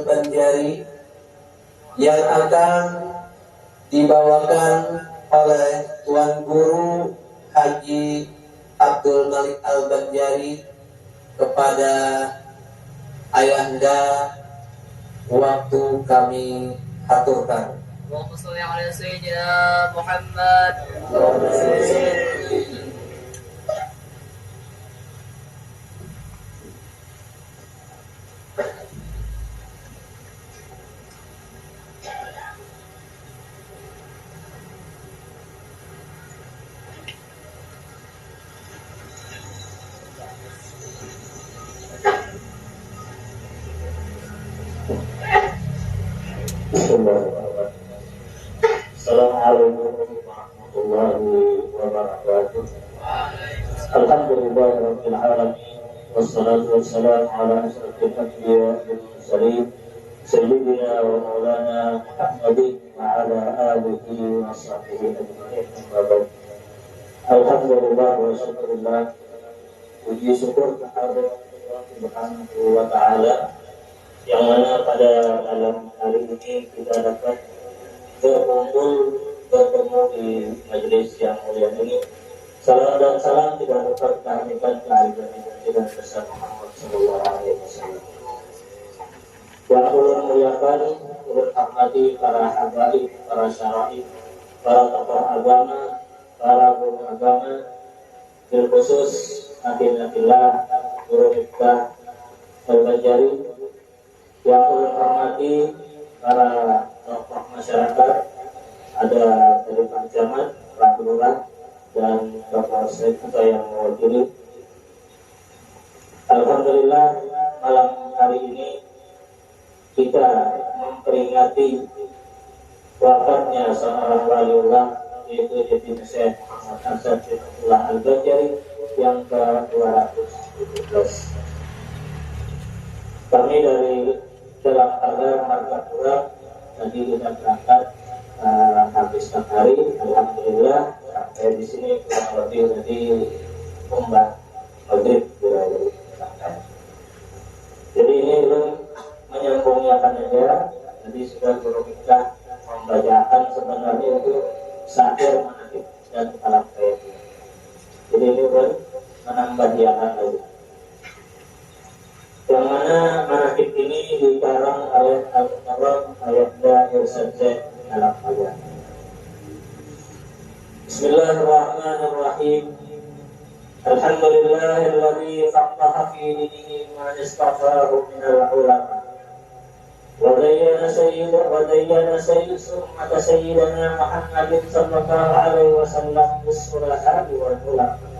Al-Banjari yang akan dibawakan oleh Tuan Guru Haji Abdul Malik Al-Banjari kepada Ayahanda. Waktu kami aturkan. Allahumma sholli ala sayyidina Muhammad. Assalamualaikum warahmatullahi wabarakatuh. Alhamdulillahirabbil alamin wassalatu wassalamu ala asyrafil anbiya'i wal mursalin sayyidina wa maulana Muhammadin wa ala alihi wa sahbihi ajma'in. Alhamdulillah wa syukurillah, puji syukur kepada Allah Subhanahu wa taala yang mana pada dalam hari ini kita dapat bertemu di majelis yang mulia ini. Salam dan salam kita dapat kehadiran kehadiran besar Muhammad sallallahu alaihi wasallam. Yang ulun muliakan, ulun hormati para habaib, para syara'i, para tokoh agama, para guru agama, bil khusus Nabiullah Guru Miftah Al-Banjari. Yang ulun hormati para tokoh masyarakat, ada dari Pak Camat, Pak Lurah, dan Bapak Sekda yang mewakili. Alhamdulillah, malam hari ini kita memperingati wafatnya seorang waliullah, yaitu Jati Syekh Muhammad Hasan bin Abdullah Al-Banjari yang ke-217. Kami dari dalam pagar Margapura tadi kita berangkat habiskan hari, alhamdulillah sampai di sini kurang lebih dari Umbah Maghrib sampai. Jadi ini belum menyambungnya saja. Jadi sudah guru kita membacakan sebenarnya itu sahir manakib dan kepala kaya. Jadi ini belum menambah diakan lagi. Yang mana manakib ini dikarang oleh Al-Mukarram Ayahanda Irsyad Syekh dalam ayat. Bismillahirrahmanirrahim. Alhamdulillahilladzi faqaha fi dinihi man istafahu minal ulama. Wa zayyana sayyidana Muhammadin sallallahu alaihi wasallam bis-sulaha'i wal ulama.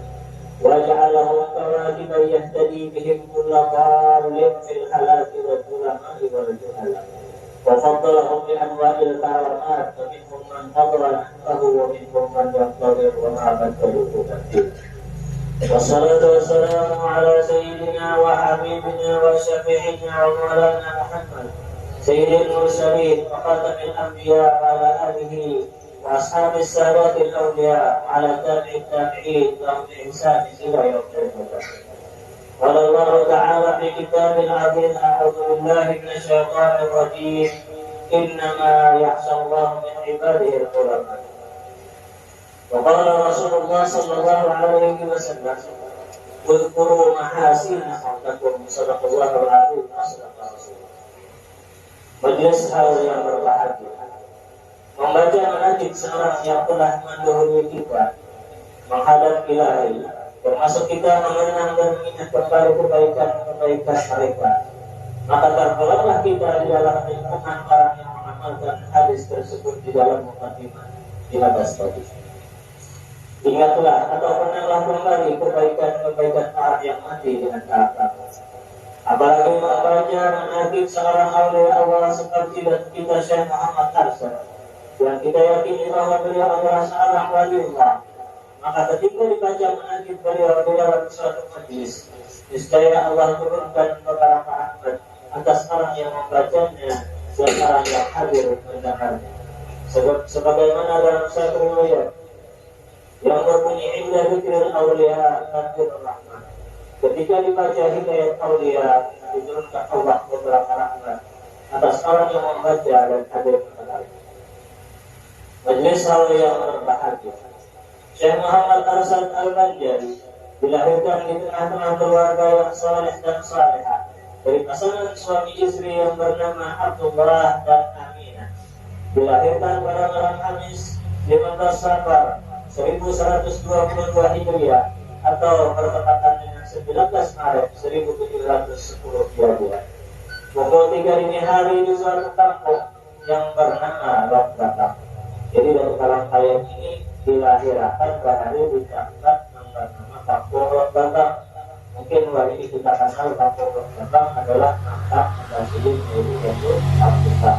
وجعلهم كواكب يهتدي بهم كل ضال في الحلاك والظلماء والجهلاء وفضلهم بأنواع الكرامات فمنهم من فضل نحبه ومنهم من ينتظر وما بدلوا تبديلا. والصلاة والسلام على سيدنا وحبيبنا وشفيعنا ومولانا محمد سيد المرسلين وخاتم الأنبياء وعلى آله وأصحاب السادات الأولياء على تابع التابعين لهم بإحسان إلى يوم القيامة. قال الله تعالى في كتاب العزيز: أعوذ بالله من الشيطان الرجيم إنما يخشى الله من عباده العلماء. وقال رسول الله صلى الله عليه وسلم: اذكروا محاسن حقكم. صدق الله العظيم وصدق رسوله. Majelis hal yang berbahagia, membaca manakib seorang yang telah mendahului kita menghadap Ilahi, termasuk kita mengenang dan mengingat kembali kebaikan-kebaikan mereka, maka tergolonglah kita di dalam lingkungan orang yang mengamalkan hadis tersebut di dalam mukadimah di atas tadi. Ingatlah atau kenanglah kembali kebaikan-kebaikan orang yang mati dengan kata. Apalagi membaca manakib seorang aulia Allah seperti kita Syekh Muhammad Hasan, yang kita yakini bahwa beliau adalah seorang waliullah, maka ketika dibaca manakib beliau di dalam suatu majlis, niscaya Allah turunkan keberkahan atas orang yang membacanya dan orang yang hadir mendengarnya. Sebagaimana dalam satu riwayat yang berbunyi inda dzikril auliya tanzilur rahmah, ketika dibaca hidayat auliya diturunkan Allah beberapa rahmat. atas orang yang membaca dan hadir pada majelis hal yang berbahagia. Syekh Muhammad Arsyad Al-Banjari dilahirkan di tengah-tengah keluarga yang saleh dan salehah dari pasangan suami istri yang bernama Abdullah dan Aminah. Dilahirkan pada malam Kamis 15 Safar 1122 Hijriah atau bertepatan dengan 19 Maret 1710 Hijriah. Pukul 3 dini hari di suatu kampung yang bernama Lok Batam. Jadi dari kalang kayang ini dilahirkan bahari di tempat yang bernama Kampung Lok Batam. Mungkin hari ini kita kenal Kampung Lok Batam adalah makam Mbah yaitu Abdullah.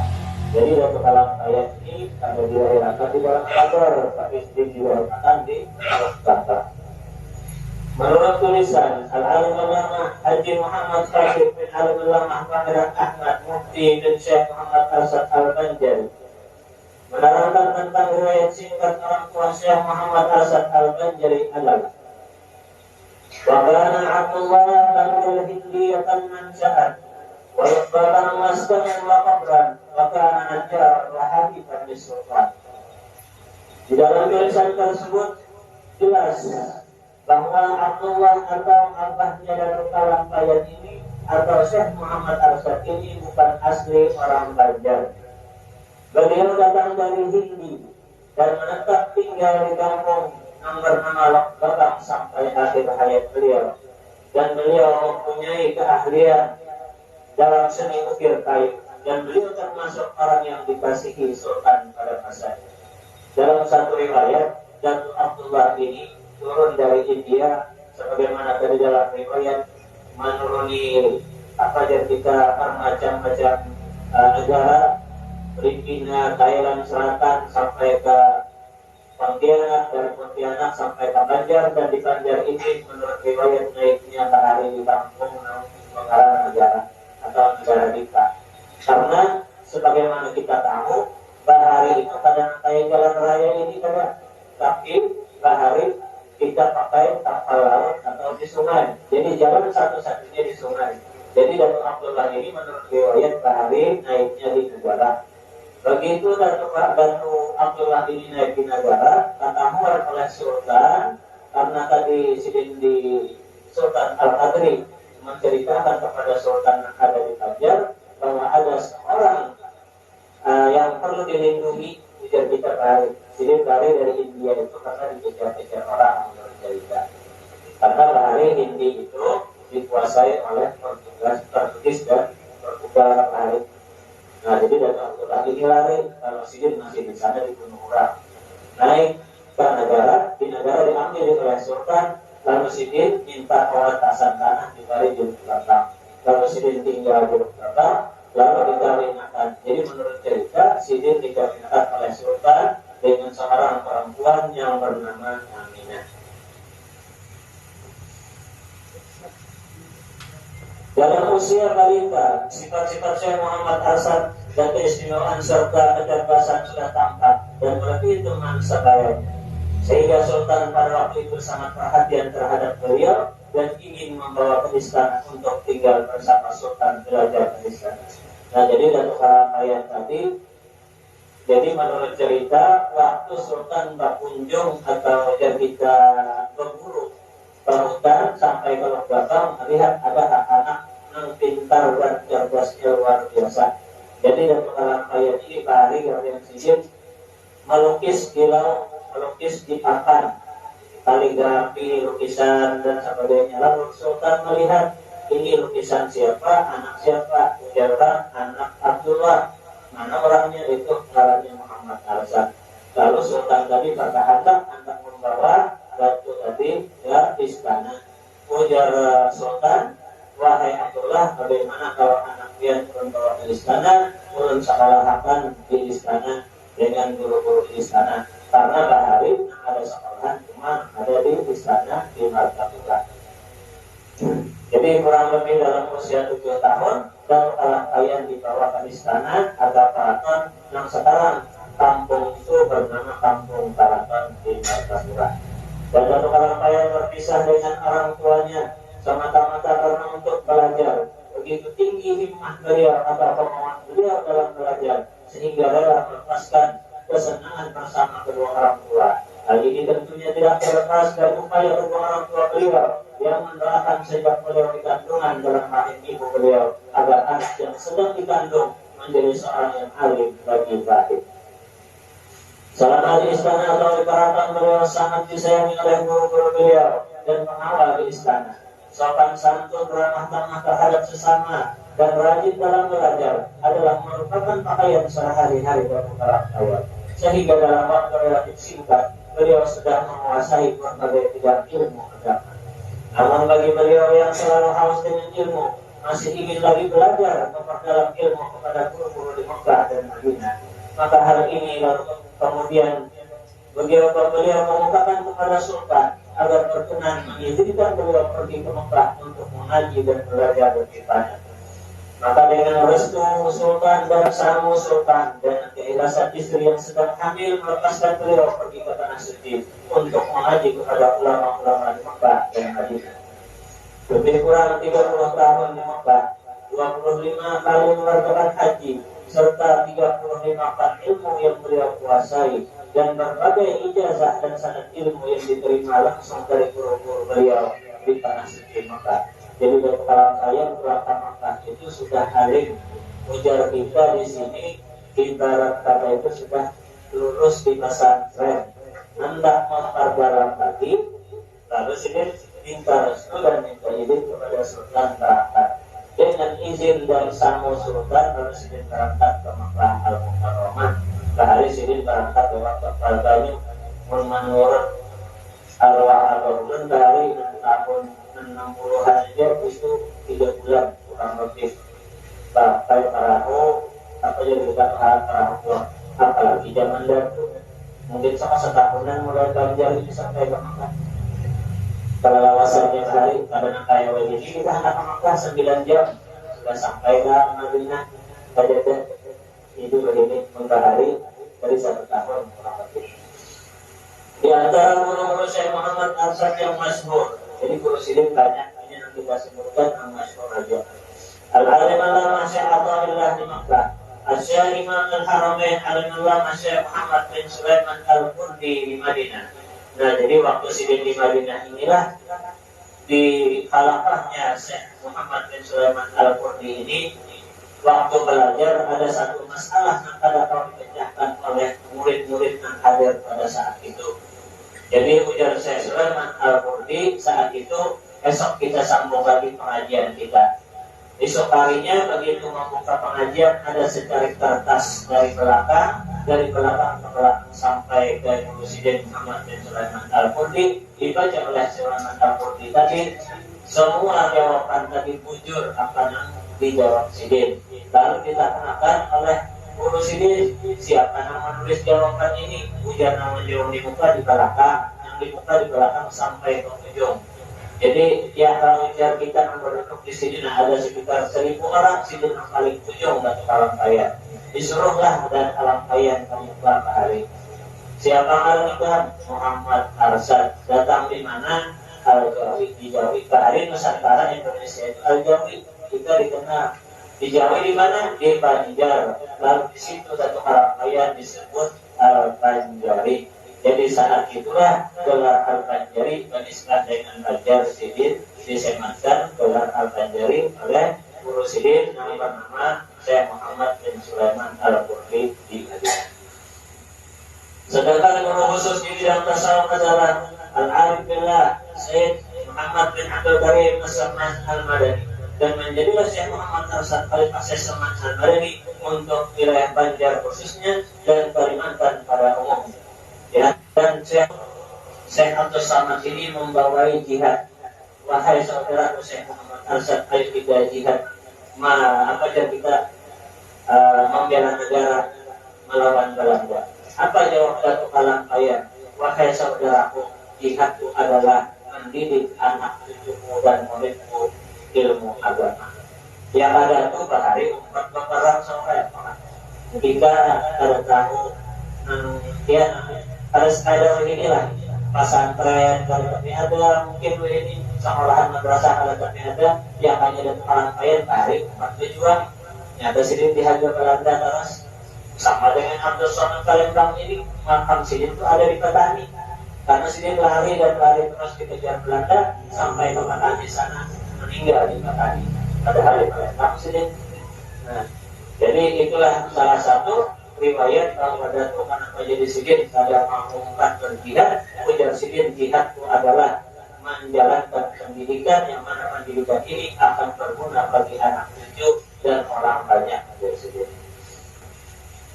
Jadi dari kalang kayang ini ada dilahirkan di dalam kantor, tapi dilahirkan di Lok Batam. Menurut tulisan Al-Alim Ulama Haji Muhammad Khalid bin Alim Ulama Pangeran Ahmad Mufti dan Syekh Muhammad Arsyad Al-Banjari menerangkan tentang riwayat singkat orang tua Syekh Muhammad Arsyad Al-Banjari adalah wa kana Abdullah ba'dal hindiyatan mansa'an wa yaqbalan maskanan wa qabran wa kana najjar wa hafifan lis-sultan. Di dalam tulisan tersebut jelas bahwa Abdullah atau abahnya dari kalang kayang ini atau Syekh Muhammad Arsyad ini bukan asli orang Banjar. Beliau datang dari Hindi dan menetap tinggal di kampung yang bernama Lok Batam sampai akhir hayat beliau. Dan beliau mempunyai keahlian dalam seni ukir kayu dan beliau termasuk orang yang dikasihi Sultan pada masanya. Dalam satu riwayat, Datuk Abdullah ini turun dari India sebagaimana tadi dalam riwayat menuruni kita bermacam-macam negara, Filipina, Thailand Selatan sampai ke Pontianak, dari Pontianak sampai ke Banjar, dan di Banjar ini menurut riwayat naiknya bahari di kampung Mengarang negara atau negara kita. Karena sebagaimana kita tahu bahari itu kadang kayak jalan raya ini kadang, tapi bahari kita pakai kapal laut atau di sungai. Jadi jalan satu-satunya di sungai. Jadi Datuk Abdullah ini menurut riwayat bahari naiknya di negara. Begitu Datuk Abdullah ini naik di negara, ketahuan oleh Sultan karena tadi di Sultan Al-Qadri menceritakan kepada Sultan yang ada di Banjar bahwa ada seorang yang perlu dilindungi ujar kita bahari. Jadi bahari dari India itu karena dikejar-kejar orang menurut cerita. Karena bahari Hindi itu dikuasai oleh Portugis dan Portugal bahari. Nah jadi Datuk Abdullah ini lari, kalau Sidin masih di sana di Gunung Urang. Naik ke negara, di negara diambil oleh Sultan, lalu Sidin minta pengatasan tanah di Bali di Batam. Lalu Sidin tinggal di Batam, lalu dikawinkan. Jadi menurut cerita, Sidin dikawinkan oleh Sultan dengan seorang perempuan yang bernama Aminah. Dalam usia balita, sifat-sifat Syekh Muhammad Arsyad dan keistimewaan serta kecerdasan sudah tampak dan melebihi teman sebayanya. Sehingga Sultan pada waktu itu sangat perhatian terhadap beliau dan ingin membawa ke istana untuk tinggal bersama Sultan belajar ke istana. Nah jadi Datuk Kalang tadi, jadi menurut cerita waktu Sultan berkunjung atau kita berburu ke hutan sampai ke Lok Batam, melihat ada anak yang pintar dan cerdasnya luar biasa. Jadi Datuk Kalang ini bahari yang sijil melukis kilau, melukis di papan, kaligrafi, lukisan dan sebagainya. Lalu Sultan melihat ini lukisan siapa, anak siapa, ujarlah anak Abdullah. Mana orangnya? Itu orangnya Muhammad Arsyad. Lalu Sultan tadi berkehendak hendak membawa batu tadi ke istana. Ujar Sultan, wahai Abdullah, bagaimana kalau anak dia membawa ke istana, ulun sekolahkan di istana dengan guru-guru di istana. Karena bahari ada sekolahan cuma ada di istana di Martapura. Jadi kurang lebih dalam usia 7 tahun dan Kalang dibawa ke istana ada keraton yang sekarang kampung itu bernama Kampung Keraton di Martapura. Dan Datuk Kalang berpisah dengan orang tuanya semata-mata karena untuk belajar. begitu tinggi himmah beliau atau kemauan beliau dalam belajar sehingga rela melepaskan kesenangan bersama kedua orang tua. Hal ini tentunya tidak terlepas dari upaya kedua orang tua beliau yang mendoakan sejak beliau di kandungan dalam rahim ibu beliau agar anak yang sedang dikandung menjadi seorang yang alim bagi rahim. Selama di istana atau di keraton beliau sangat disayangi oleh guru-guru beliau dan pengawal di istana. Sopan santun, ramah tamah terhadap sesama, dan rajin dalam belajar adalah merupakan pakaian sehari-hari bagi para awal. Sehingga dalam waktu relatif singkat, beliau sudah menguasai berbagai bidang ilmu agama. Namun bagi beliau yang selalu haus dengan ilmu, masih ingin lagi belajar memperdalam ilmu kepada guru-guru di Mekah dan Madinah, maka hal ini lalu kemudian beliau mengungkapkan kepada Sultan agar berkenan mengizinkan beliau pergi ke Mekah untuk mengaji dan belajar lebih banyak. Maka dengan restu Sultan dan samu Sultan dan keikhlasan istri yang sedang hamil melepaskan beliau pergi ke tanah suci untuk mengaji kepada ulama-ulama di Mekah dan Madinah. Lebih kurang 30 tahun di Mekah, 25 kali mengerjakan haji serta 35 ilmu yang beliau kuasai dan berbagai ijazah dan sanad ilmu yang diterima langsung dari guru-guru beliau di tanah suci Mekah. Jadi kalau saya berangkat Mekah itu sudah alim, ujar kita di sini ibarat kata itu sudah lulus di pesantren, hendak memperdalam lagi, lalu sini minta restu dan minta izin kepada Sultan berangkat. Dengan izin dari Samu Sultan, lalu sini berangkat ke Mekah Al-Mukarramah. Hari sini berangkat lewat kapal Banyu menurut arwah al-Qur'an dari tahun 60-an aja itu 3 bulan kurang lebih pakai perahu apa jadi kita perahu apalagi zaman dahulu mungkin setahunan mulai Banjar itu sampai ke Mekah. Kalau lawasannya hari karena kayak begini kita hendak ke Mekah 9 jam sudah sampai ke Madinah saja itu begini mentahari dari 1 tahun kurang lebih. Di antara guru-guru Syekh Muhammad Arsad yang masyhur, jadi guru sidik banyak, ini yang kita sebutkan yang masyhur aja. Al-Alim Allama Syekh Athaillah di Makkah, Asy-Syaikh Imam Al-Haramain Alim Allama Syekh Muhammad bin Sulaiman Al-Qurdi di Madinah. Nah, jadi waktu sidik di Madinah inilah di halaqahnya Syekh Muhammad bin Sulaiman Al-Qurdi ini waktu belajar ada satu masalah yang kadang dipecahkan oleh murid-murid yang hadir pada saat itu. Jadi ujar Syekh Sulaiman Al-Qurdi saat itu, esok kita sambung lagi pengajian kita. Esok harinya begitu membuka pengajian ada secarik kertas dari belakang ke belakang sampai ke Presiden Muhammad bin Sulaiman Al-Qurdi dibaca oleh Sulaiman Al-Qurdi tadi. Semua jawaban tadi bujur akan yang dijawab Sidin. Lalu ditanyakan oleh guru Sidin, siapa yang menulis jawaban ini? Ujar nama jawab di muka di belakang, yang di muka di belakang sampai ke ujung. Jadi ya kalau ujar kita yang berduduk di sini ada sekitar 1000 orang, Sidin yang paling ujung dan Kalampayan. Disuruhlah dan Kalampayan kamu pulang ke hari. Siapa Kalampayan? Muhammad Arsad. Datang di mana? Al-Jawi di Jawi. Ke hari Nusantara Indonesia itu Al-Jawi. Kita dikenal di Jawa di mana? Di Banjar. Lalu di situ satu Kalampayan disebut Al-Banjari. Jadi saat itulah gelar Al-Banjari berislah dengan Banjar Sidin disematkan gelar Al-Banjari oleh Guru Sidin yang bernama Syekh Muhammad bin Sulaiman Al-Qurdi di Madinah. Sedangkan guru khusus di bidang tasawuf adalah Al-Arif Billah Syekh Muhammad bin Abdul Karim As-Saman Al-Madani, dan menjadilah Syekh Muhammad Arsad Khalifah Syekh Saman Al-Madani untuk wilayah Banjar khususnya dan Kalimantan pada umumnya. Ya, dan Syekh Abdul Samad ini membawai jihad. Wahai saudara Syekh Muhammad Arsad, ayo kita jihad. Apa saja kita membela negara melawan Belanda. Apa jawab Datuk Kalampayan? Wahai saudaraku, jihad itu adalah mendidik anak cucumu dan muridmu ilmu agama. Yang ada itu bahari umat berperang sampai apa? Jika ada tahu, dia harus ada beginilah. pesantren kalau kami ada, mungkin ini sekolahan madrasah kalau kami ada, yang hanya ada pelayan tarik tempat tujuan. Nyata sidin di harga Belanda terus sama dengan Abdul Somad Palembang ini, makam sidin itu ada di petani. Karena sidin lari dan lari terus dikejar Belanda sampai ke petani sana, meninggal di petani. Padahal di Palembang sidin. Nah, jadi itulah salah satu riwayat bahwa Datuk kenapa jadi sidin kada mengumumkan berjihad. Ujar sidin, jihad itu adalah menjalankan pendidikan yang mana pendidikan ini akan berguna bagi anak cucu dan orang banyak.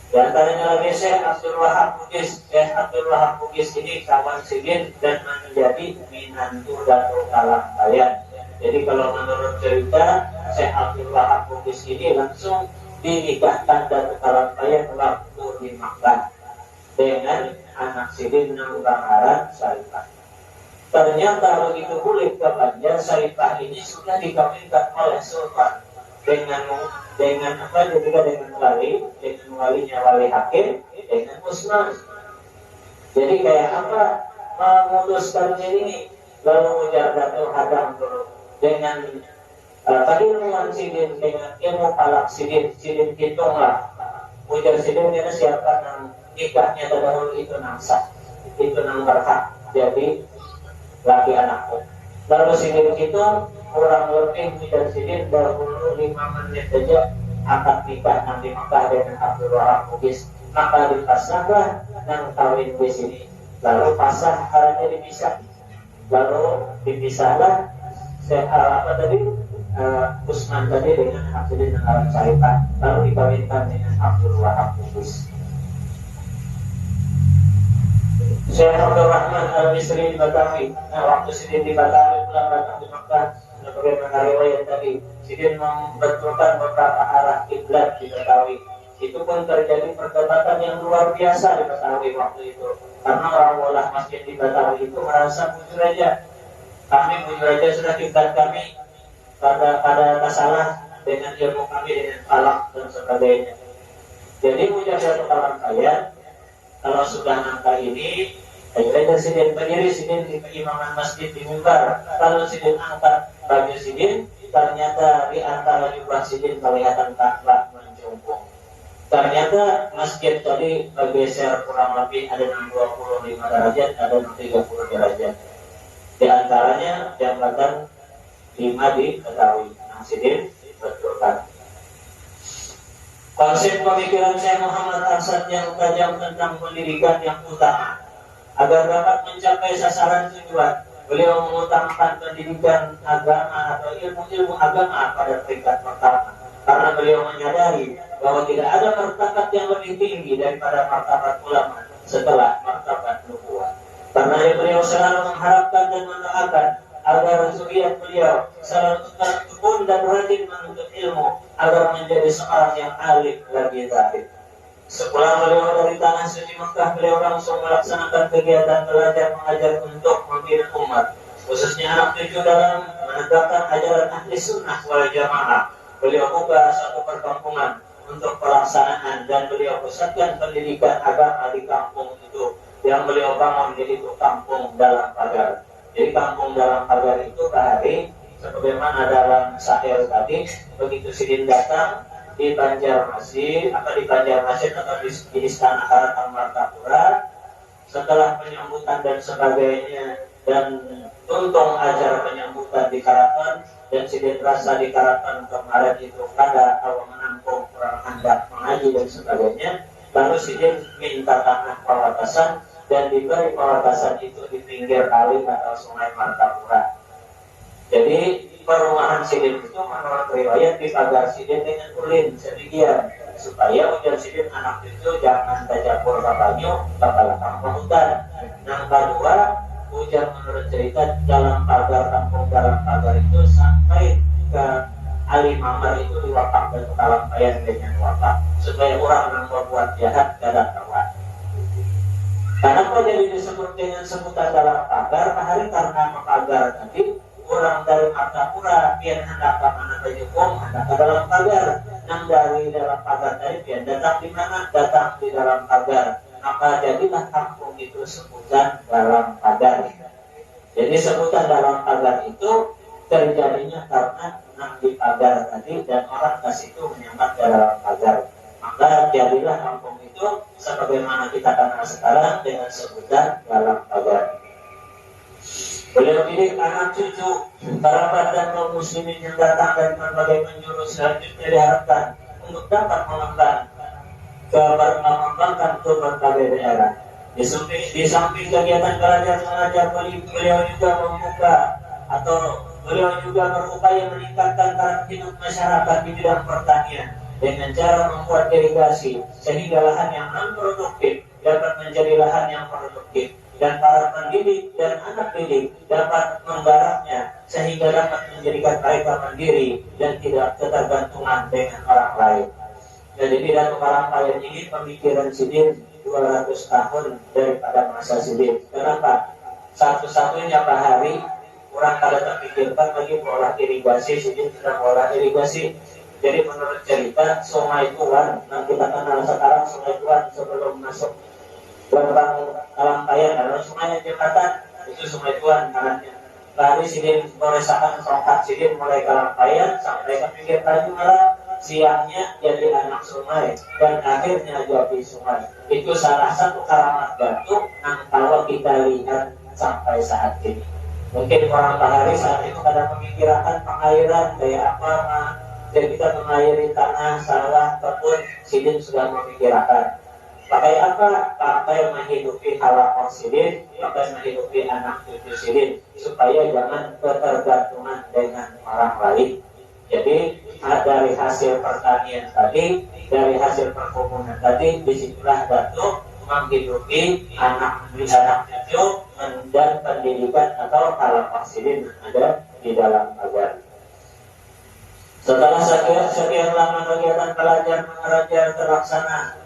Di antaranya lagi Syekh Abdul Wahab Bugis. Syekh Abdul Wahab Bugis ini kawan sidin dan menjadi minantu Datuk Kalangbayan. Jadi kalau menurut cerita, Syekh Abdul Wahab Bugis ini langsung dinikahkan Datuk Kalangbayan waktu di Makkah dengan anak sidin Nang Bangaran Syarifah. Ternyata begitu kulit ke Banjar, Syarifah ini sudah dikawinkan oleh Sultan dengan apa juga dengan walinya wali hakim dengan Usman. Jadi kayak apa memutuskan ini, lalu ujar Datuk hadang dulu dengan keilmuan sidin, dengan ilmu palak sidin hitunglah. Ujar sidin ini siapa yang nikahnya terdahulu itu nang sah, itu nang berhak jadi laki anakku. Lalu sidin itu kurang lebih ujar sidin dahulu 5 menit saja akad nikah nanti Mekah dengan Abdul Wahab Bugis. Maka dipasahlah nang kawin di sini. Lalu pasah haranya dipisah. Lalu dipisahlah Usman tadi dengan Abdul Wahab Syarifah. Lalu dikawinkan dengan Abdul Wahab Bugis. Syekh Abdul Rahman Al-Misri di Batawi. Nah, waktu sidin di Batawi pulang datang di Mekah, bagaimana riwayat tadi, sidin membetulkan beberapa arah kiblat di Batawi. Itu pun terjadi perdebatan yang luar biasa di Batawi waktu itu. Karena orang olah masjid di Batawi itu merasa bujur aja. Kami bujur aja sudah kiblat kami pada salah dengan ilmu kami, dengan falak dan sebagainya. Jadi ujar satu kawan kalian, kalau sudah nangka ini, akhirnya sidin berdiri, sidin di imaman masjid di mimbar. Kalau sidin angkat baju sidin, ternyata di antara jubah sidin kelihatan Ka'bah menjumpung. Ternyata masjid tadi bergeser kurang lebih ada 25 derajat, ada 30 derajat. Di antaranya jambatan 5 di Betawi. Nah, sidin betulkan. Konsep pemikiran Syekh Muhammad Arsad yang tajam tentang pendidikan yang utama. Agar dapat mencapai sasaran tujuan, beliau mengutamakan pendidikan agama atau ilmu-ilmu agama pada peringkat pertama. Karena beliau menyadari bahwa tidak ada martabat yang lebih tinggi daripada martabat ulama setelah martabat nubuwah. Karena beliau selalu mengharapkan dan mendoakan agar zuriat beliau selalu tekun dan rajin menuntut ilmu agar menjadi seorang yang alim lagi zahid. Sepulang beliau dari tanah suci Mekah, beliau langsung melaksanakan kegiatan belajar mengajar untuk membina umat, khususnya anak cucu dalam menegakkan ajaran ahli sunnah wal jamaah. Beliau buka satu perkampungan untuk pelaksanaan dan beliau pusatkan pendidikan agama di kampung itu yang beliau bangun jadi itu kampung dalam pagar. Jadi kampung dalam pagar itu hari sebagaimana dalam syair tadi, begitu sidin datang di Banjarmasin atau di Istana Harapan Martapura, setelah penyambutan dan sebagainya dan tuntung ajar penyambutan di Karapan dan sidin rasa di Karapan kemarin itu kada tahu menampung kurang hendak mengaji dan sebagainya, lalu sidin minta tanah pawatasan dan diberi pawatasan itu di pinggir kali atau sungai Martapura. Jadi perumahan sidin itu menurut riwayat dipagar sidin dengan ulin sedemikian supaya ujar sidin anak itu jangan tajabur babanyu bakal kampung hutan. Yang kedua, ujar menurut cerita dalam pagar itu sampai ke Ali Mamar itu diwakaf dan Kalangbayan dengan wakaf supaya orang yang berbuat jahat tidak kawan. Kenapa jadi disebut dengan sebutan dalam pagar? Karena pagar tadi orang dari Martapura pian hendak ke mana ke Jepang, hendak ke dalam pagar. Nang dari dalam pagar tadi pian datang di mana? Datang di dalam pagar. maka jadilah kampung itu sebutan dalam pagar. Jadi sebutan dalam pagar itu terjadinya karena enam di pagar tadi dan orang ke situ menyambat dalam pagar. Maka jadilah kampung itu sebagaimana kita kenal sekarang dengan sebutan dalam pagar. Beliau didik anak cucu, kerabat dan kaum muslimin yang datang dari berbagai penjuru selanjutnya diharapkan untuk dapat mengembangkan ke berbagai daerah. Di samping kegiatan belajar mengajar, beliau juga membuka atau beliau juga berupaya meningkatkan taraf hidup masyarakat di bidang pertanian dengan cara membuat irigasi sehingga lahan yang non-produktif dapat menjadi lahan yang produktif dan para pendidik dan anak didik dapat menggarapnya sehingga dapat menjadikan mereka mandiri dan tidak ketergantungan dengan orang lain. Jadi bidang Karampayan ini pemikiran Sidin 200 tahun daripada masa Sidin. Kenapa? Satu-satunya Pak Hari orang kada terpikirkan lagi mengolah irigasi, Sidin sudah mengolah irigasi. Jadi menurut cerita Sungai Tuan yang kita kenal sekarang, Sungai Tuan sebelum masuk gerbang Karampayan adalah sungai jembatan, itu Sungai Tuan kanannya. Lalu Sidin meresahkan tongkat Sidin mulai Karampayan sampai ke pinggir Tanjung Merah. Siangnya jadi anak sungai dan akhirnya jadi sungai. Itu salah satu karamat batu yang kalau kita lihat sampai saat ini. Mungkin orang Bahari saat itu kadang memikirkan pengairan kayak apa, jadi kita mengairi tanah, sawah, kebun. Sidin sudah memikirkan pakai apa? Pakai menghidupi halaman Sidin, pakai menghidupi anak cucu Sidin supaya jangan ketergantungan dengan orang lain. Jadi dari hasil pertanian tadi, dari hasil perkebunan tadi, disitulah Datuk menghidupi anak cucu dan pendidikan atau halaman Sidin ada di dalam pagar. Setelah sekian lama kegiatan belajar mengajar terlaksana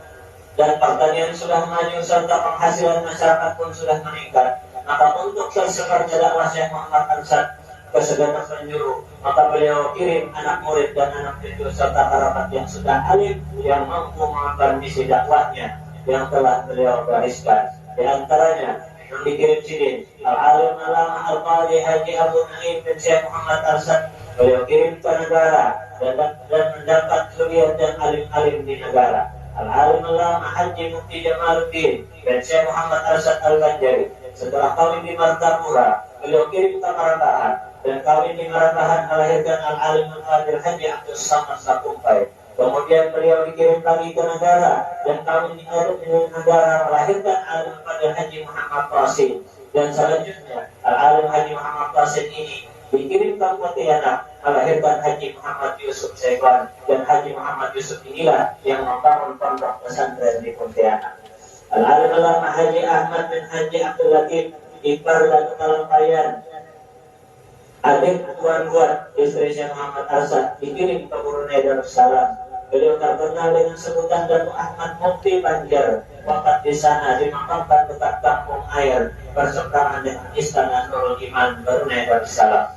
dan pertanian sudah maju serta penghasilan masyarakat pun sudah meningkat, maka untuk sekerja dakwah Syekh Muhammad Arsyad ke segenap penjuru, maka beliau kirim anak murid dan anak cucu serta kerabat yang sudah alim yang mampu mengemban misi dakwahnya yang telah beliau gariskan. Di antaranya yang dikirim Sidin Al-Alim Alama Al-Qadi Haji Abu Naim bin Syekh Muhammad Arsyad, beliau kirim ke negara dan mendapat zuriat dan alim-alim di negara. Al-Alim Alama Haji Mufti Jamaluddin bin Syekh Muhammad Arsyad Al-Banjari, setelah kawin di Martapura, beliau kirim ke Maratahan dan kawin di Maratahan melahirkan Al-Alim Al-Qadir Haji Abdul Samad Sakumpai. Kemudian beliau dikirim lagi ke negara dan kawin di negara melahirkan Al-Alim Al-Qadir Haji Muhammad Qasim. Dan selanjutnya Al-Alim Haji Muhammad Qasim ini dikirim ke Pontianak melahirkan Haji Muhammad Yusuf Sekwan, dan Haji Muhammad Yusuf inilah yang membangun pondok pesantren di Pontianak. Al-Alim Alama Haji Ahmad bin Haji Abdul Latif ipar dan Karampayan, adik Tuan Buat istri Syekh Muhammad Arsyad, dikirim ke Brunei Darussalam. Beliau terkenal dengan sebutan Datuk Ahmad Mufti Banjar, wafat di sana dimakamkan dekat kampung air berseberangan dengan Istana Nurul Iman Brunei Darussalam.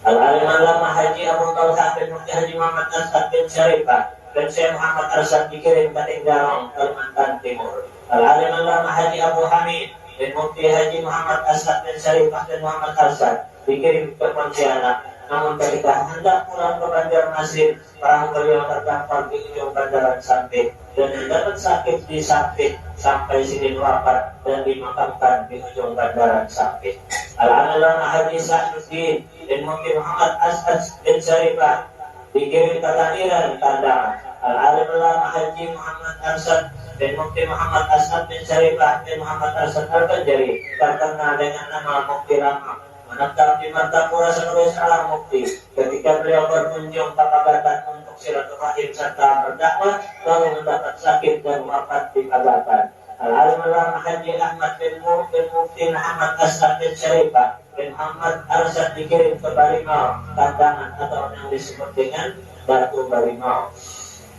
Al-Alim Alama Haji Abu Talha bin Mufti Haji Muhammad Arsyad bin Syarifah dan Syekh Muhammad Arsyad dikirim ke Tinggalong, Kalimantan Timur. Al-Alim Alama Haji Abu Hamid bin Mufti Haji Muhammad Arsyad bin Syarifah dan Muhammad Arsyad dikirim ke Pontianak. Namun ketika hendak pulang ke Banjarmasin, perahu beliau terdampar di ujung bandaran Sampit dan mendapat sakit di Sampit sampai Sidin wafat dan dimakamkan di ujung bandaran Sampit. Al-Alama Haji Sa'duddin bin Mufti Muhammad As'ad bin Syarifah dikirim ke Taniran Kandangan. Al-Alama Haji Muhammad Arsyad bin Mufti Muhammad As'ad bin Syarifah bin Muhammad Arsyad Al-Banjari terkenal dengan nama Mufti Lama, menetap di Martapura sebagai seorang mufti. Ketika beliau berkunjung ke Pagatan untuk silaturahim serta berdakwah, lalu mendapat sakit dan wafat di Pagatan. Al-Alim Alama Haji Ahmad bin Mufti Muhammad As'ad bin Syarifah bin Muhammad Arsyad dikirim ke Barimau, Kandangan atau yang disebut dengan Batu Barimau.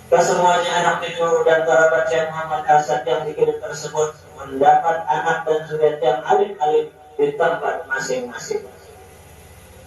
Kesemuanya anak cucu dan kerabat Syekh Muhammad Arsyad yang dikirim tersebut mendapat anak dan zuriat yang alim-alim di tempat masing-masing.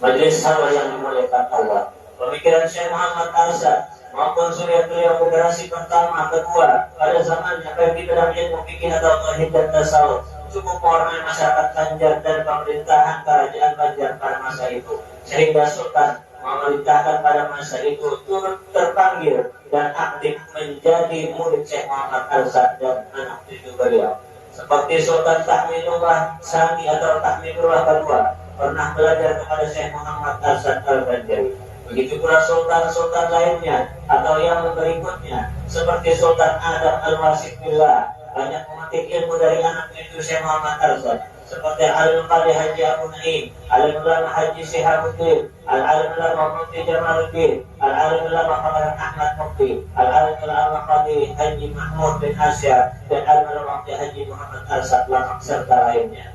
Majelis hamba yang dimuliakan Allah, pemikiran Syekh Muhammad Arsyad maupun suriat beliau generasi pertama, kedua, pada zamannya baik di bidang ilmu fikih atau tauhid dan tasawuf, cukup mewarnai masyarakat Banjar dan pemerintahan kerajaan Banjar pada masa itu, sehingga Sultan memerintahkan pada masa itu turut terpanggil dan aktif menjadi murid Syekh Muhammad Arsad dan anak cucu beliau. Seperti Sultan Tahminullah Sani atau Tahminullah kedua pernah belajar kepada Syekh Muhammad Arsad Al-Banjari. Begitu pula sultan-sultan lainnya atau yang berikutnya seperti Sultan Adam Al-Wasikillah banyak memetik ilmu dari anak cucu Syekh Muhammad Arsad, seperti Al-Qadi Haji Abu Naim, Al-Ulama Haji Syihabuddin, Al-Ulama Mufti Jamaluddin, Al-Ulama Muhammad Ahmad Mufti, Al-Ulama Qadi Haji Mahmud bin Asyar, dan Al-Ulama Haji Muhammad Arsad Lamak serta lainnya.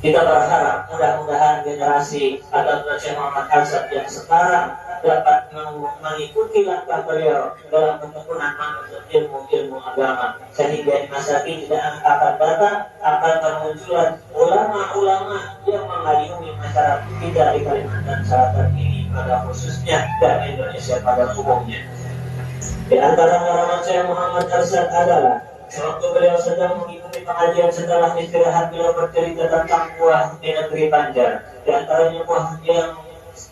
Kita berharap mudah-mudahan generasi atau Syekh Muhammad Arsad yang sekarang dapat mengikuti langkah beliau dalam ketekunan menuntut ilmu-ilmu agama, sehingga di masa ini tidak akan datang akan bermunculan ulama-ulama yang mengayomi masyarakat kita di Kalimantan Selatan ini pada khususnya dan Indonesia pada umumnya. Di antara karamat Syekh Muhammad Arsad adalah sewaktu beliau sedang mengikuti pengajian setelah istirahat, beliau bercerita tentang buah di negeri Banjar. Di antaranya buah yang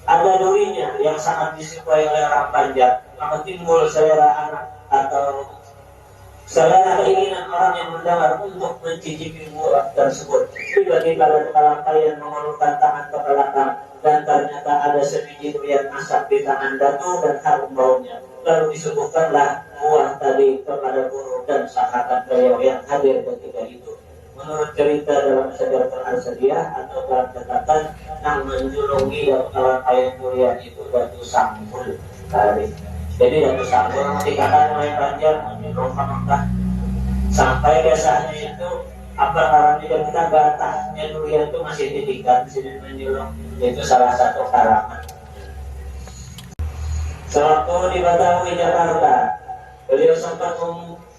ada durinya yang sangat disukai oleh orang Banjar, maka timbul selera anak atau selera keinginan orang yang mendengar untuk mencicipi buah tersebut. Tiba-tiba ada kelalaian mengulurkan tangan ke belakang dan ternyata ada sebiji durian asap di tangan Datu dan harum baunya. Lalu disuguhkanlah buah tadi kepada guru dan sahabat beliau yang hadir ketika itu. Menurut cerita dalam sejarah Al-Sadiyah atau dalam catatan, yang menjulungi dalam ayat durian itu Datu Sampul tadi. Jadi Datu Sampul dikatakan oleh Banjar menjulung ke Mekah sampai desanya itu apa karena kita gatahnya durian itu masih didikan sini menjulung. Itu salah satu karamat. Sewaktu di Batawi, Jakarta, beliau sempat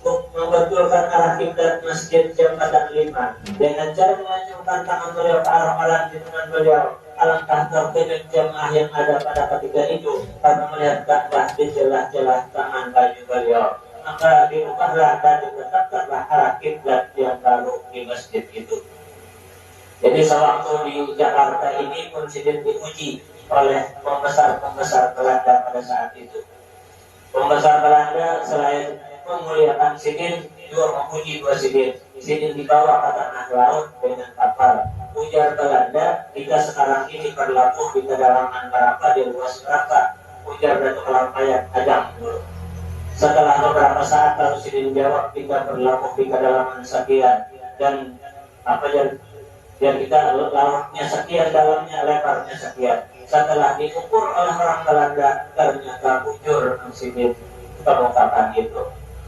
membetulkan arah kiblat masjid jam 4.5 dengan cara mengancurkan tangan beliau ke arah alam di tangan beliau. Alangkah terkejut jemaah yang ada pada ketika itu karena melihat Ka'bah di celah-celah tangan baju beliau. Maka dirubahlah dan ditetapkanlah arah kiblat yang baru di masjid itu. Jadi sewaktu di Jakarta ini pun sidin diuji oleh pembesar-pembesar Belanda pada saat itu. Pembesar Belanda selain memuliakan sidin juga memuji dua sidin. Sidin dibawa ke tanah laut dengan kapal. Ujar Belanda, jika sekarang ini berlabuh di kedalaman berapa, di luas berapa? Ujar Datuk Lampayat, ajang dulu. Setelah beberapa saat lalu sidin jawab, kita berlabuh di kedalaman sekian dan yang kita lautnya sekian, dalamnya lebarnya sekian. Setelah diukur oleh orang Belanda, ternyata bujur sidin pengungkapan itu.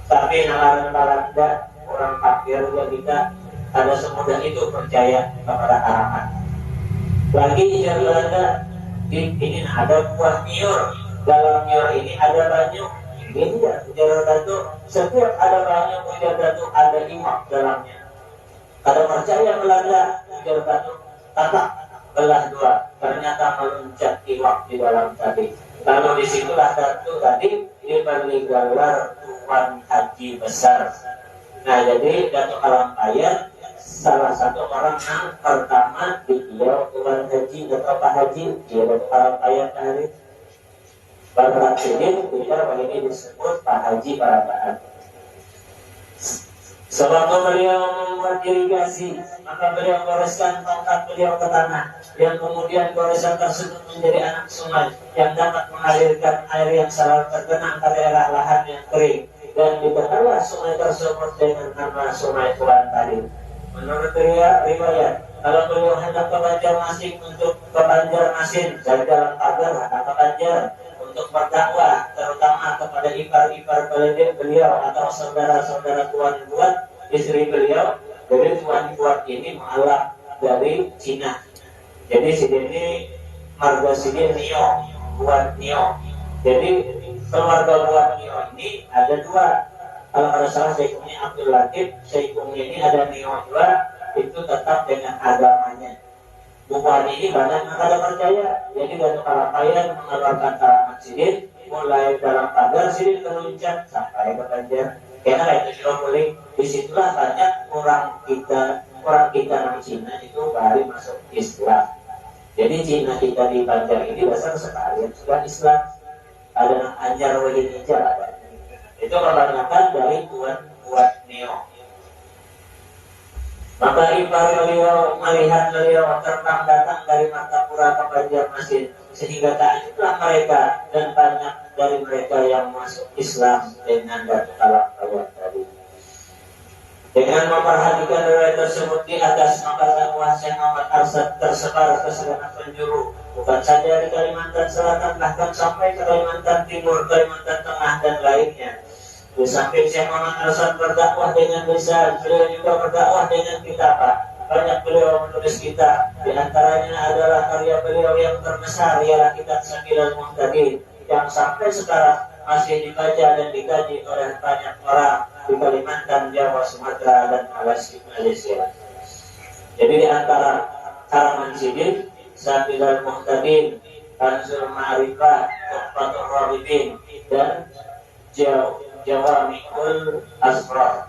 Tapi nalar Belanda orang kafir yang kita ada semudah itu percaya kepada karamat. Lagi ujar Belanda, ini ada buah niur, dalam niur ini ada banyu. Ini ya ujar Datu, setiap ada banyu ujar Datu ada imak dalamnya. Ada percaya Belanda, ujar Datu, tatak belah dua, ternyata meluncak iwak di dalam tadi. Lalu disitulah Datu tadi diberi gelar Tuan Haji Besar. Nah jadi Datuk Lampayat salah satu orang yang pertama beliau Tuan Haji atau Pak Haji, dia Datuk Lampayat hari Barat Sidin, beliau ini disebut Pak Haji Barat. Sewaktu beliau membuat irigasi, maka beliau goreskan tongkat beliau ke tanah, yang kemudian goresan tersebut menjadi anak sungai yang dapat mengalirkan air yang selalu tergenang ke daerah lahan yang kering, dan dikenallah sungai tersebut dengan nama Sungai Tuan tadi. Menurut riwayat, kalau beliau hendak ke Banjarmasin untuk ke Banjarmasin, jalan pagar ke Banjar untuk berdakwah, terutama kepada ipar-ipar beliau atau saudara-saudara Tuan Buat, istri beliau. Jadi Tuan Buat ini mualaf dari Cina. Jadi ini marga sini Nio, Buat Nio. Jadi keluarga Buat Nio ini ada dua. Kalau ada salah Syekhumnya Abdul Latif, Syekhumnya ini ada Nio dua, itu tetap dengan agamanya. Bukan ini banyak yang ada percaya. Jadi Datuk Lampayat mengeluarkan karamat sidin mulai dalam pagar sidin meluncat sampai ke Banjar. Karena itu sudah mulai disitulah banyak orang kita orang Cina itu baru masuk Islam. Jadi Cina kita di Banjar ini dasar sekalian sudah Islam. Ada yang Anjar Wahid ada. Itu kebanyakan dari Tuan Neo. Maka ipar beliau melihat beliau terbang datang dari Martapura ke Banjarmasin, sehingga takjublah mereka dan banyak dari mereka yang masuk Islam dengan Datuk Kalam Payan tadi. Dengan memperhatikan riwayat tersebut di atas, maka dakwah Syekh Muhammad Arsyad tersebar ke segenap penjuru, bukan saja di Kalimantan Selatan, bahkan sampai ke Kalimantan Timur, Kalimantan Tengah dan lainnya. Di samping Syekh Muhammad Arsyad berdakwah dengan lisan, beliau juga berdakwah dengan kitabah. Banyak beliau menulis kitab, di antaranya adalah karya beliau yang terbesar ialah kitab Sabilul Muhtadin yang sampai sekarang masih dibaca dan dikaji oleh banyak orang di Kalimantan, Jawa, Sumatera, dan Malaysia. Jadi di antara karangan sidin Sabilul Muhtadin, Kanzul Ma'rifah, Tuhfatul Raghibin, dan Jawami'ul Asrar.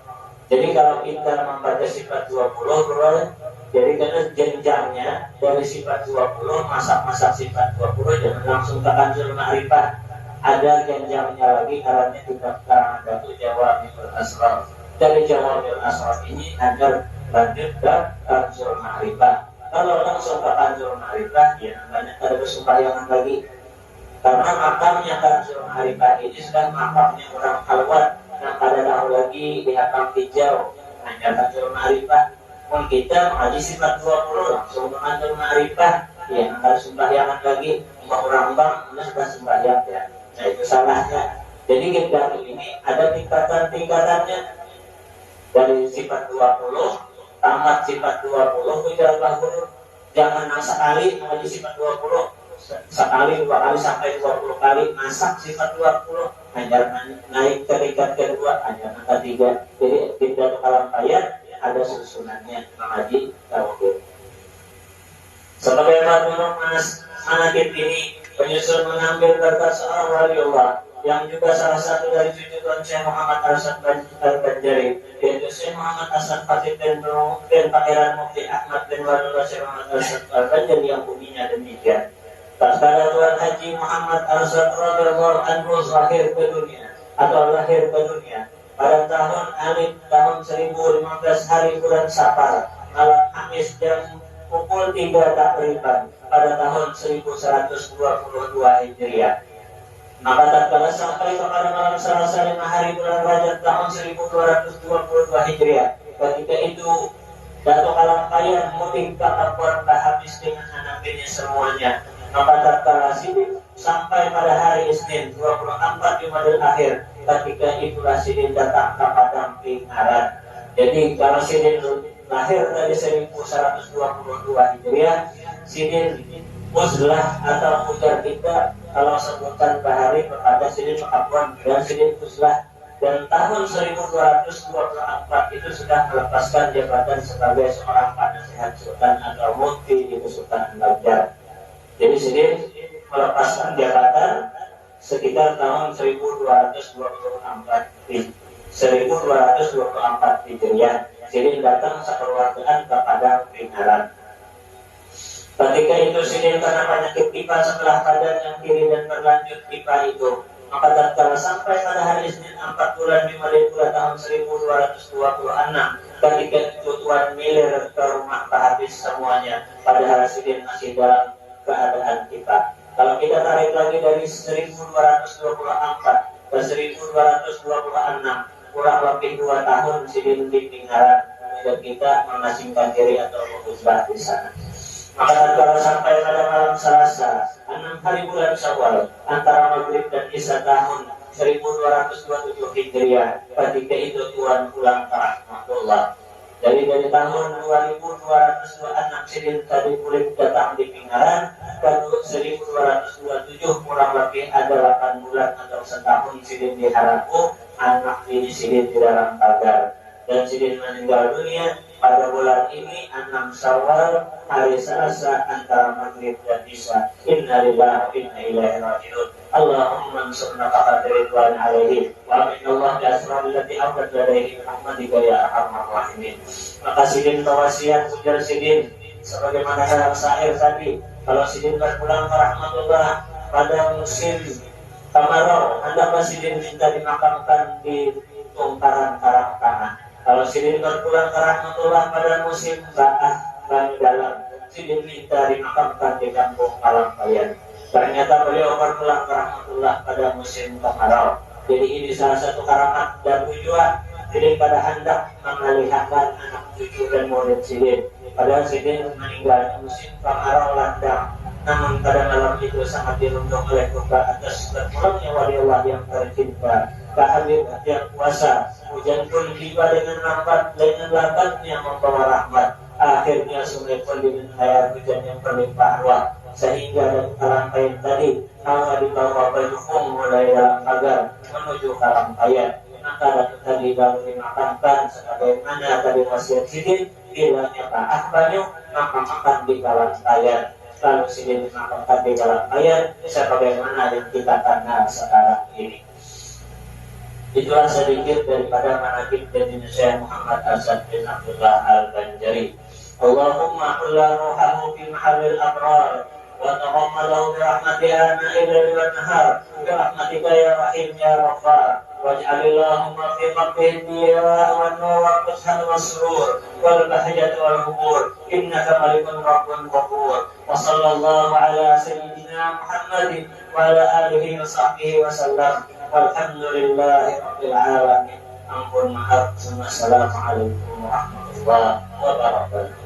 Jadi kalau kita membaca sifat 20 bro, jadi karena jenjangnya dari sifat 20, masak sifat 20 jangan langsung ke Kanzul Ma'rifah. Ada jenjangnya lagi, arahnya kitab karangan Datuk Jawami'ul Asrar. Dari Jawami'ul Asrar ini ada lanjut ke Kanzul Ma'rifah. Kalau langsung ke Kanzul Ma'rifah, ya banyak ada kesempatan lagi. Karena makamnya Kanzul Ma'rifah ini sudah makamnya orang Khalwat yang pada dahulu lagi di Hakam Hijau, hanya Kanzul Ma'rifah. Pun kita mengaji sifat 20 langsung ke Kanzul Ma'rifah, ya ada sembahyangan lagi, orang bang sudah sembahyang ya. Nah itu salahnya. Jadi kita ini ada tingkatan-tingkatannya. Dari sifat 20 tamat sifat 20 ujar guru, jangan sekali mengaji sifat 20, sekali 2 kali sampai 20 kali masak sifat 20, hanya naik ke tingkat kedua, hanya angka 3. Jadi tidak Kalam Payan ada susunannya mengaji tauhid. Sebagai Madunung Manakib ini penyusun mengambil kata seorang wali Allah yang juga salah satu dari cucu Tuan Syekh Muhammad Arsyad Banjari, yaitu Syekh Muhammad Hasan Fatih bin Pangeran Mufti Ahmad bin Walullah Syekh Muhammad Arsyad Banjari yang bunyinya demikian. Tatkala Tuan Haji Muhammad Arsyad radhiyallahu anhu lahir ke dunia pada tahun 1015 hari bulan Safar, malam Kamis jam pukul 3 takriban pada tahun 1122 Hijriah. Maka tatkala sampai kepada malam Selasa 5 hari bulan Rajab tahun 1222 Hijriah, ketika itu Datuk Kalam Payan mudik ke Labuan habis dengan anak-anaknya semuanya. Maka tatkala sidin sampai pada hari Isnin 24 Jumadil Akhir, ketika itulah sidin datang ke Padang Pingaran. Jadi kalau sidin lahir dari 1122 Hijriah, sidin uzlah atau ujar kita kalau sebutan bahari kepada sidin Makapuan dan sidin uzlah, dan tahun 1224 itu sudah melepaskan jabatan sebagai seorang penasihat sultan atau mufti di Sultan Banjar. Jadi sidin melepaskan jabatan sekitar tahun 1224 Hijriah. Sidin datang sekeluargaan kepada Pingaran. Ketika itu sidin karena penyakit pipa setelah badan yang kiri dan berlanjut pipa itu, maka tatkala sampai pada hari Senin 4 bulan Jumadil Ula tahun 1226, ketika itu Tuan milir ke rumah Pak Habis semuanya, padahal sidin masih dalam keadaan pipa. Kalau kita tarik lagi dari 1224 ke 1226, kurang lebih 2 tahun sidin di Pingaran, dan kita mengasingkan diri atau berkhutbah di sana. Maka tatkala sampai pada malam Selasa 6 hari bulan Syawal antara Maghrib dan Isya tahun 1227 Hijriah, ketika itu Tuan pulang ke rahmatullah. Dari tahun 2226 sidin tadi boleh datang di Pingaran, ke 1227 kurang lebih ada 8 bulan atau setahun sidin di Harapu, anak ini sidin di dalam pagar, dan sidin meninggal dunia pada bulan ini 6 Syawal hari Selasa antara Maghrib dan Isya. Innalillahi wa inna ilaihi raji'un. Allahumma ansurna faqad ridwan alaihi wa amin Allah bi asrar allati awqad ladaihi Muhammadika ya arhamar rahimin. Maka sidin tawasiat ujar sidin sebagaimana dalam syair tadi, kalau sidin berpulang ke rahmatullah pada musim kemarau, hendaklah sidin minta dimakamkan di tungkaran karang tanah. Kalau sidin berpulang ke rahmatullah pada musim bani dalam, sidin minta dimakamkan di kampung Palangkayan. Ternyata beliau berpulang ke rahmatullah pada musim kemarau. Jadi ini salah satu karamat dan tujuan sidin pada hendak memeliharkan anak cucu dan murid sidin. Padahal sidin meninggal musim kemarau landang, namun pada malam itu sangat dirundung oleh duka atas berpulangnya wali Allah yang tercinta, Habib yang kuasa. Hujan pun tiba dengan lambatnya membawa rahmat. Akhirnya sungai pun dengan air hujan yang berlimpah ruah, sehingga dari Palangkayan tadi hawa dibawa berjukung mulai dalam pagar menuju Palangkayan. Maka Ratu tadi baru dimakamkan sebagaimana tadi wasiat sidin, bilangnya Pak Banyu maka makan di Palangkayan. Lalu sidin dimakamkan di Palangkayan sebagaimana yang kita kenal sekarang ini. Itulah sedikit daripada manaqib dari Syekh Muhammad Hasan bin Abdullah Al-Banjari. Allahumma qulna ruhahu fi mahallil abrar wa taqammalahu bi rahmatika al-lail wa nahar bi rahmatika ya rahim ya ghaffar waj'alillahumma fi qabrihi wa nur wa qashan wa surur wal bahjat wal hubur innaka malikun rabbun ghafur wa sallallahu ala sayyidina Muhammadin wa ala alihi wa sahbihi wa sallam walhamdulillahi rabbil alamin. Ampun maaf. Assalamualaikum warahmatullahi wabarakatuh.